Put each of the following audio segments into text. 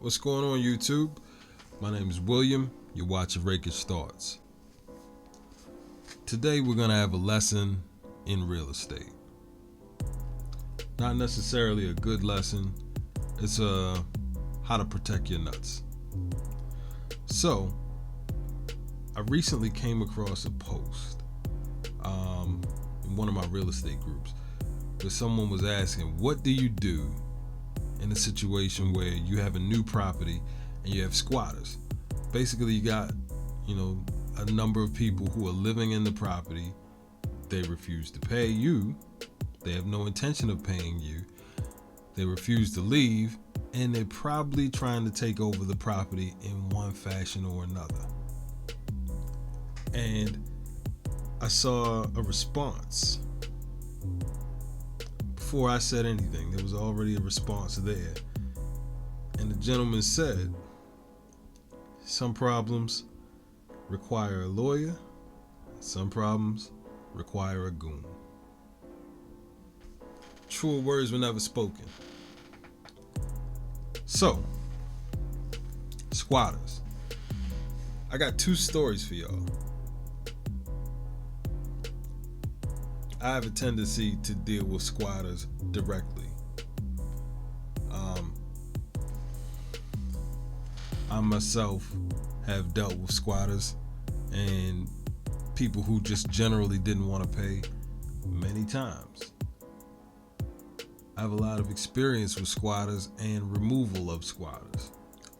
What's going on, YouTube? My name is William. You're watching Rakish Thoughts. Today we're going to have a lesson in real estate. Not necessarily a good lesson. It's how to protect your nuts. So, I recently came across a post in one of my real estate groups where someone was asking, what do you do in a situation where you have a new property and you have squatters? Basically, you got, a number of people who are living in the property. They refuse to pay you. They have no intention of paying you. They refuse to leave, and they're probably trying to take over the property in one fashion or another. And I saw a response. Before I said anything, there was already a response there. And the gentleman said, some problems require a lawyer, some problems require a goon. Truer words were never spoken. So, squatters. I got two stories for y'all. I have a tendency to deal with squatters directly. I myself have dealt with squatters and people who just generally didn't want to pay many times. I have a lot of experience with squatters and removal of squatters.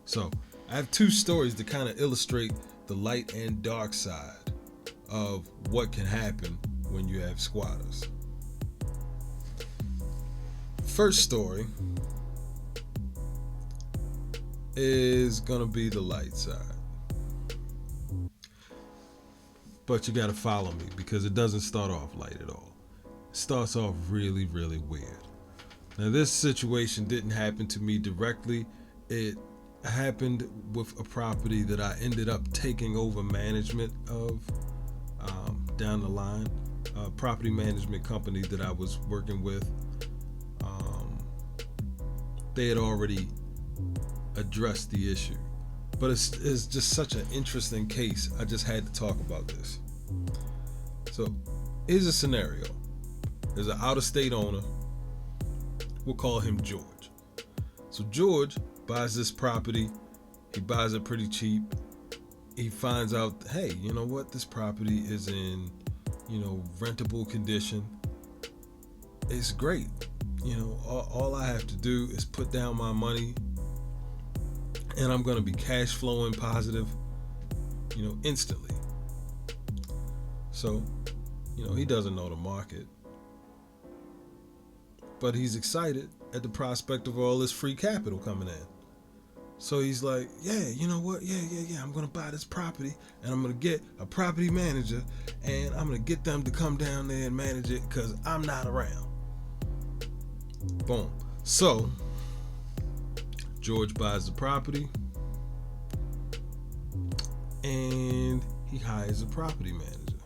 So I have two stories to kind of illustrate the light and dark side of what can happen when you have squatters. First story is gonna be the light side, but you gotta follow me because it doesn't start off light at all. It starts off really, really weird. Now, this situation didn't happen to me directly. It happened with a property that I ended up taking over management of down the line. A property management company that I was working with, they had already addressed the issue. But it's just such an interesting case. I just had to talk about this. So here's a scenario. There's an out-of-state owner. We'll call him George. So George buys this property. He buys it pretty cheap. He finds out, hey, you know what? This property is in, rentable condition. It's great. All I have to do is put down my money and I'm going to be cash flowing positive, instantly. So, he doesn't know the market, but he's excited at the prospect of all this free capital coming in. So he's like, yeah, you know what? Yeah. I'm going to buy this property and I'm going to get a property manager and I'm going to get them to come down there and manage it because I'm not around. Boom. So George buys the property and he hires a property manager.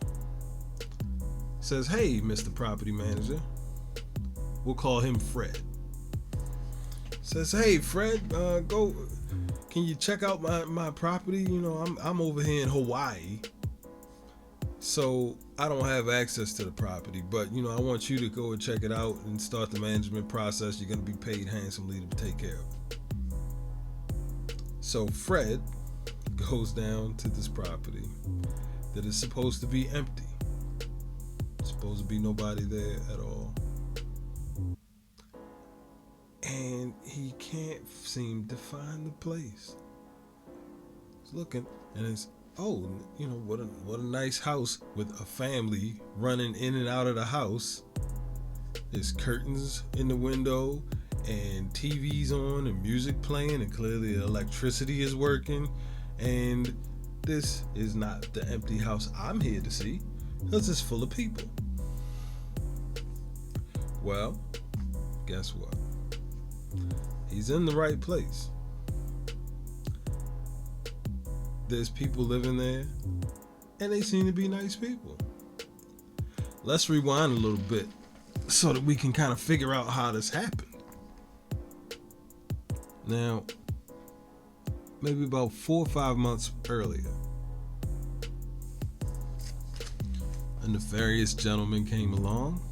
Says, hey, Mr. Property Manager. We'll call him Fred. Says, hey, Fred, can you check out my property? I'm over here in Hawaii, so I don't have access to the property, but I want you to go and check it out and start the management process. You're going to be paid handsomely to take care of it. So Fred goes down to this property that is supposed to be empty. Supposed to be nobody there at all. And he can't seem to find the place. He's looking, and it's, what a nice house with a family running in and out of the house. There's curtains in the window and TV's on and music playing, and clearly the electricity is working. And this is not the empty house I'm here to see, because it's full of people. Well, guess what? He's in the right place. There's people living there, and they seem to be nice people. Let's rewind a little bit so that we can kind of figure out how this happened. Now, maybe about 4 or 5 months earlier. A nefarious gentleman came along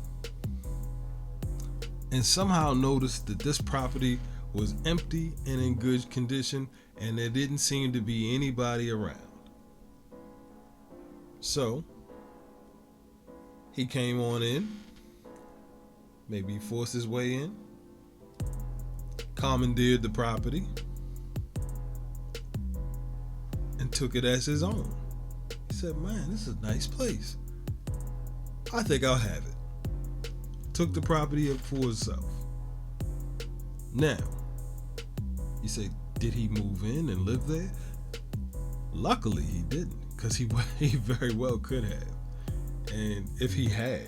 and somehow noticed that this property was empty and in good condition, and there didn't seem to be anybody around. So he came on in, maybe forced his way in, commandeered the property, and took it as his own. He said, man, this is a nice place. I think I'll have it. Took the property up for himself. Now, you say, did he move in and live there? Luckily he didn't, because he very well could have. And if he had,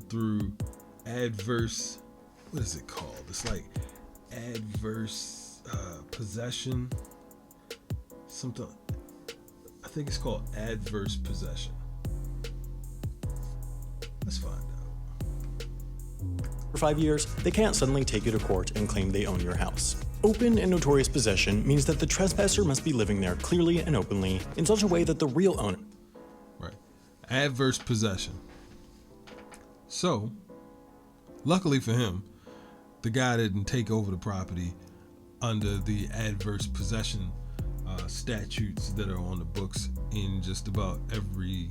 through adverse, what is it called? It's like adverse possession. Something, I think it's called adverse possession. Let's find out. For 5 years, they can't suddenly take you to court and claim they own your house. Open and notorious possession means that the trespasser must be living there clearly and openly in such a way that the real owner... Right. Adverse possession. So, luckily for him, the guy didn't take over the property under the adverse possession statutes that are on the books in just about every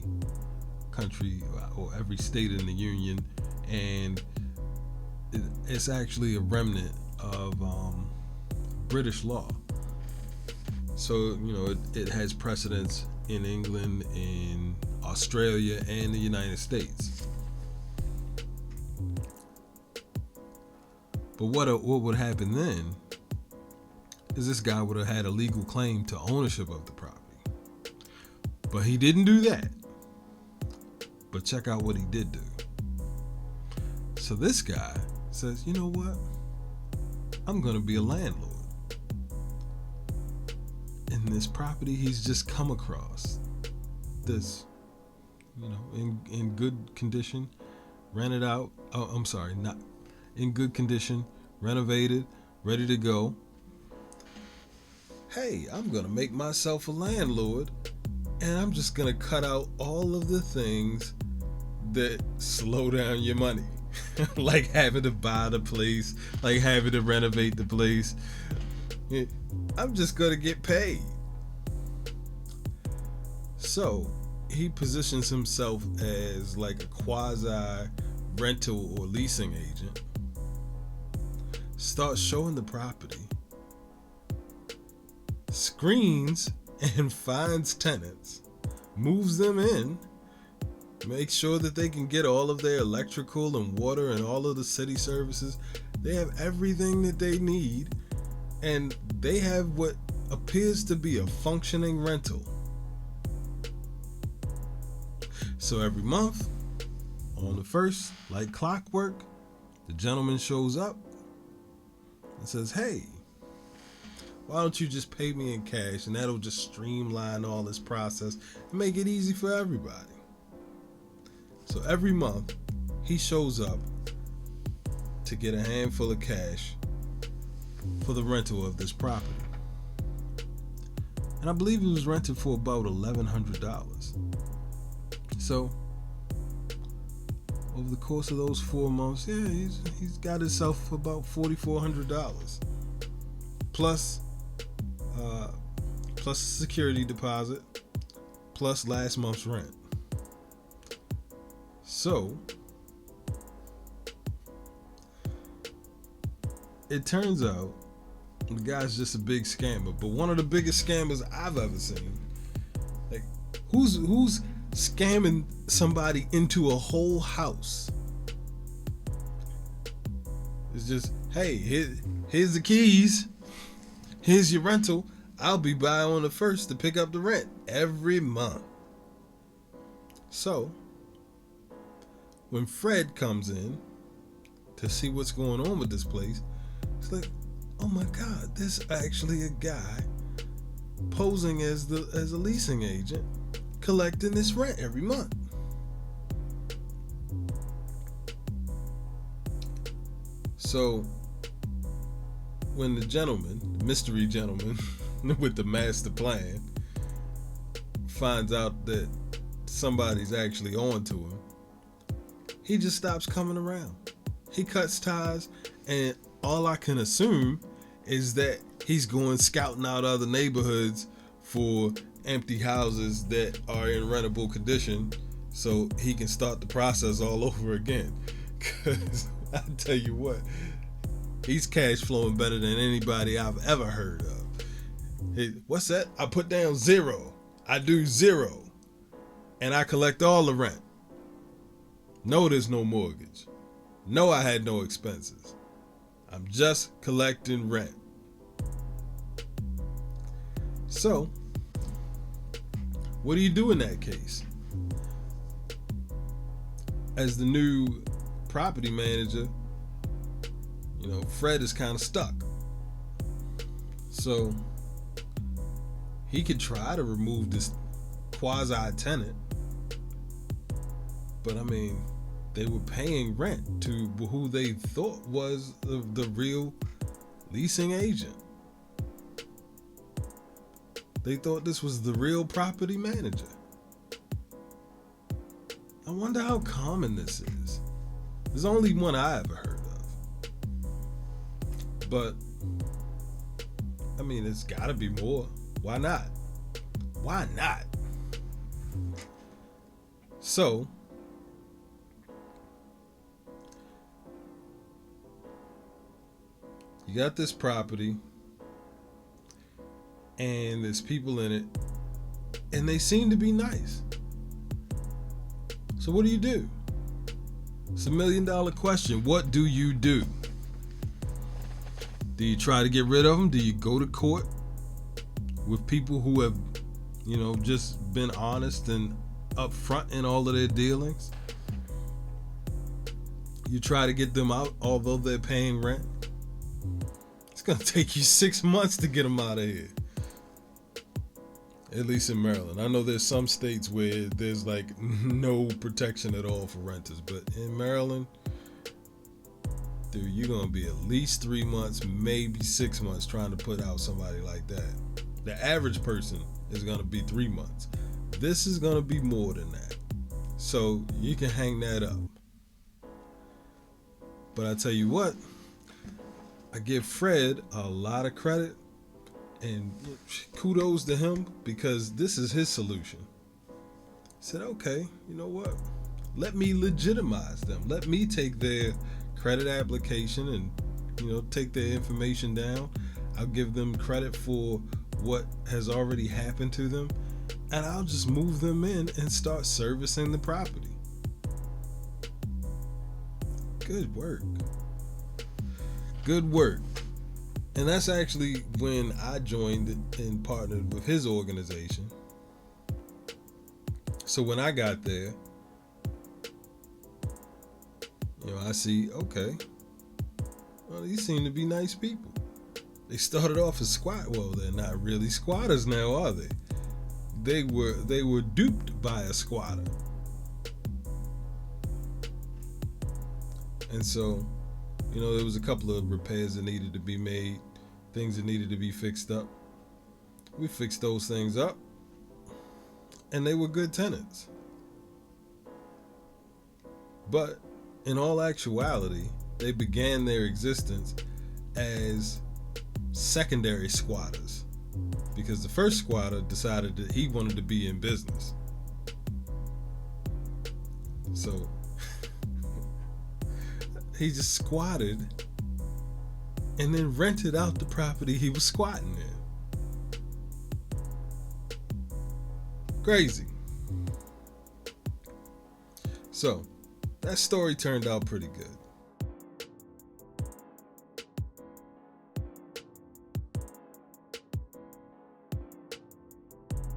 country or every state in the union, and it's actually a remnant of British law. So it has precedence in England, in Australia, and the United States. But what would happen then is this guy would have had a legal claim to ownership of the property. But he didn't do that. But check out what he did do. So this guy says, you know what? I'm going to be a landlord. In this property he's just come across. This, in good condition, rented out. Oh, I'm sorry, not in good condition, renovated, ready to go. Hey, I'm going to make myself a landlord, and I'm just going to cut out all of the things that slow down your money. Like having to buy the place, like having to renovate the place. I'm just going to get paid. So he positions himself as like a quasi rental or leasing agent. Starts showing the property. Screens and finds tenants. Moves them in. Makes sure that they can get all of their electrical and water and all of the city services. They have everything that they need, and they have what appears to be a functioning rental. So every month, on the first, like clockwork, the gentleman shows up and says, hey, why don't you just pay me in cash, and that'll just streamline all this process and make it easy for everybody. So every month, he shows up to get a handful of cash for the rental of this property. And I believe it was rented for about $1,100. So, over the course of those 4 months, he's got himself about $4,400. Plus security deposit, plus last month's rent. So, it turns out the guy's just a big scammer, but one of the biggest scammers I've ever seen. Like, who's scamming somebody into a whole house? It's just, hey, here's the keys, here's your rental, I'll be by on the 1st to pick up the rent every month. So, when Fred comes in to see what's going on with this place, it's like, oh my God, there's actually a guy posing as a leasing agent collecting this rent every month. So when the gentleman, the mystery gentleman with the master plan, finds out that somebody's actually on to him, he just stops coming around. He cuts ties, and all I can assume is that he's going scouting out other neighborhoods for empty houses that are in rentable condition so he can start the process all over again. Because I tell you what, he's cash flowing better than anybody I've ever heard of. Hey, what's that? I put down 0. I do 0. And I collect all the rent. No, there's no mortgage. No, I had no expenses. I'm just collecting rent. So, what do you do in that case? As the new property manager, Fred is kind of stuck. So, he could try to remove this quasi-tenant. But, they were paying rent to who they thought was the real leasing agent. They thought this was the real property manager. I wonder how common this is. There's only one I ever heard of. But, it's gotta be more. Why not? Why not? So, you got this property, and there's people in it, and they seem to be nice. So what do you do? It's $1 million question. What do you do? Do you try to get rid of them? Do you go to court with people who have, just been honest and upfront in all of their dealings? You try to get them out, although they're paying rent? It's going to take you 6 months to get them out of here. At least in Maryland. I know there's some states where there's no protection at all for renters, but in Maryland, dude, you're going to be at least 3 months, maybe 6 months trying to put out somebody like that. The average person is going to be 3 months. This is going to be more than that. So you can hang that up. But I tell you what, I give Fred a lot of credit and kudos to him, because this is his solution. He said, okay, you know what? Let me legitimize them. Let me take their credit application and, take their information down. I'll give them credit for what has already happened to them, and I'll just move them in and start servicing the property. Good work. Good work. And that's actually when I joined and partnered with his organization. So when I got there, I see, okay, well, these seem to be nice people. They started off as well, they're not really squatters now, are they? They were duped by a squatter. And so, there was a couple of repairs that needed to be made, things that needed to be fixed up. We fixed those things up, and they were good tenants. But in all actuality, they began their existence as secondary squatters, because the first squatter decided that he wanted to be in business. So he just squatted and then rented out the property he was squatting in. Crazy. So that story turned out pretty good.